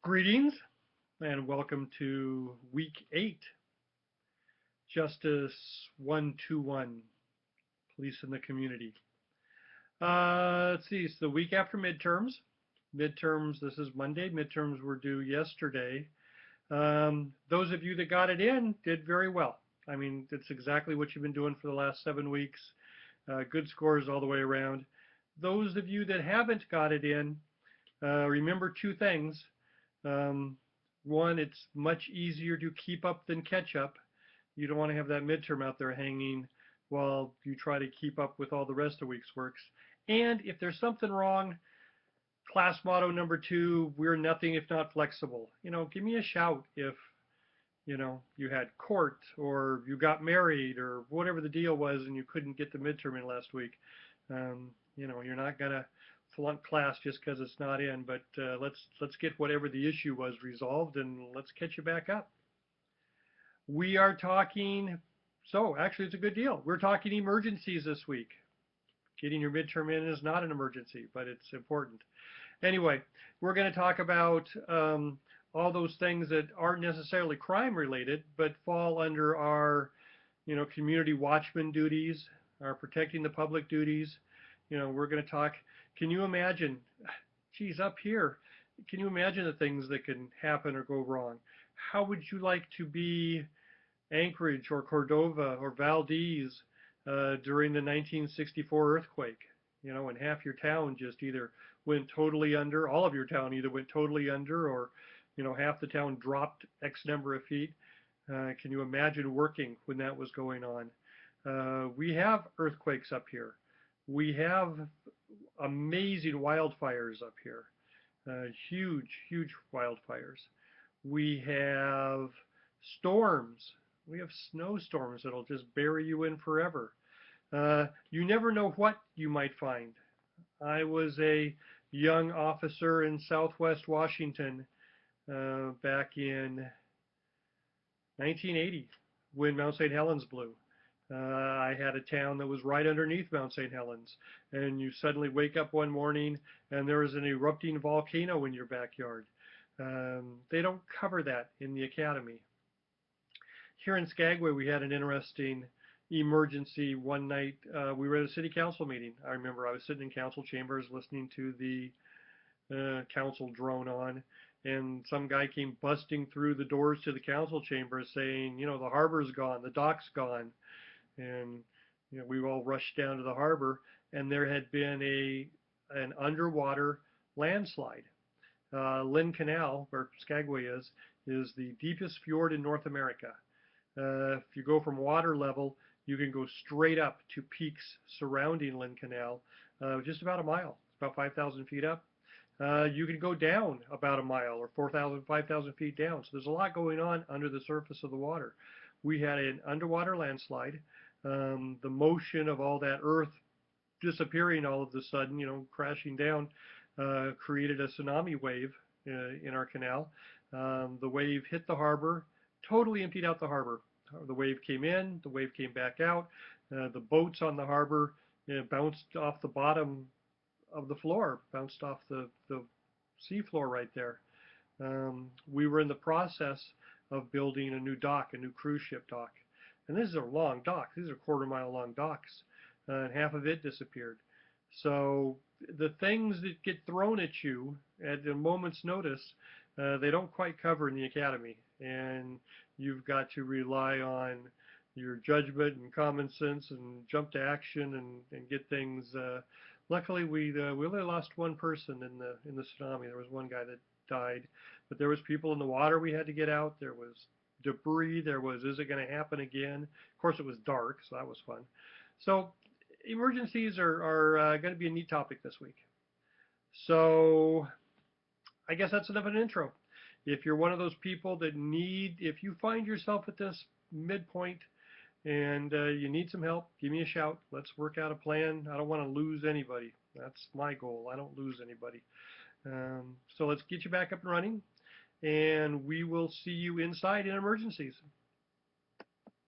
Greetings and welcome to week 8, Justice 121, Police in the Community. Let's see, it's the week after midterms. Midterms, this is Monday. Midterms were due yesterday. Those of you that got it in did very well. I mean, it's exactly what you've been doing for the last 7 weeks. Good scores all the way around. Those of you that haven't got it in, remember two things. One, it's much easier to keep up than catch up. You don't want to have that midterm out there hanging while you try to keep up with all the rest of week's works. And if there's something wrong, class motto number 2, we're nothing if not flexible. Give me a shout if, you had court or you got married or whatever the deal was and you couldn't get the midterm in last week. You're not going to flunk class just because it's not in, but let's get whatever the issue was resolved and let's catch you back up. We are talking, so actually it's a good deal. We're talking emergencies this week. Getting your midterm in is not an emergency, but it's important. Anyway, we're going to talk about all those things that aren't necessarily crime related, but fall under our, community watchman duties, our protecting the public duties. We're going to talk, can you imagine, geez, up here, can you imagine the things that can happen or go wrong? How would you like to be Anchorage or Cordova or Valdez during the 1964 earthquake? And half your town just either went totally under, all of your town either went totally under, or, half the town dropped X number of feet. Can you imagine working when that was going on? We have earthquakes up here. We have amazing wildfires up here, huge, huge wildfires. We have storms. We have snowstorms that'll just bury you in forever. You never know what you might find. I was a young officer in Southwest Washington back in 1980 when Mount St. Helens blew. I had a town that was right underneath Mount St. Helens, and you suddenly wake up one morning and there is an erupting volcano in your backyard. They don't cover that in the academy. Here in Skagway, we had an interesting emergency one night. We were at a city council meeting. I remember I was sitting in council chambers listening to the council drone on, and some guy came busting through the doors to the council chambers saying, the harbor's gone, the dock's gone. And we all rushed down to the harbor, and there had been an underwater landslide. Lynn Canal, where Skagway is the deepest fjord in North America. If you go from water level, you can go straight up to peaks surrounding Lynn Canal, just about a mile. It's about 5,000 feet up. You can go down about a mile or 4,000, 5,000 feet down. So there's a lot going on under the surface of the water. We had an underwater landslide. The motion of all that earth disappearing all of a sudden, crashing down, created a tsunami wave in our canal. The wave hit the harbor, totally emptied out the harbor. The wave came in, the wave came back out. The boats on the harbor bounced off the bottom of the floor, bounced off the sea floor right there. We were in the process of building a new dock, a new cruise ship dock. And these are long docks. These are quarter-mile long docks. And half of it disappeared. So the things that get thrown at you at a moment's notice, they don't quite cover in the academy. And you've got to rely on your judgment and common sense and jump to action and get things. Luckily, we only lost one person in the tsunami. There was one guy that died, but there was people in the water we had to get out. There was debris. There was, is it going to happen again? Of course, it was dark, so that was fun. So emergencies are going to be a neat topic this week. So I guess that's enough of an intro. If you're one of those people that if you find yourself at this midpoint and you need some help, give me a shout. Let's work out a plan. I don't want to lose anybody. That's my goal. I don't lose anybody. So let's get you back up and running, and we will see you inside in emergencies.